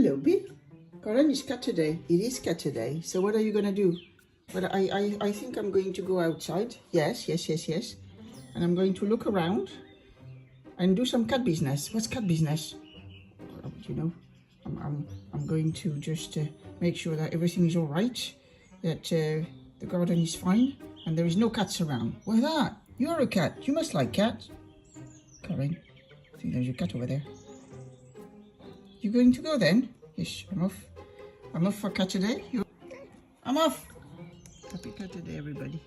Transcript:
Hello, B. Corinne, it's CATURDAY. It is CATURDAY. So what are you going to do? But I think I'm going to go outside. Yes. And I'm going to look around and do some cat business. What's cat business? You know, I'm going to just make sure that everything is all right, that the garden is fine, and there is no cats around. What's that? You're a cat. You must like cats. Corinne, I think there's a cat over there. You going to go then? Yes, I'm off. I'm off for CATURDAY. I'm off. Happy CATURDAY, everybody.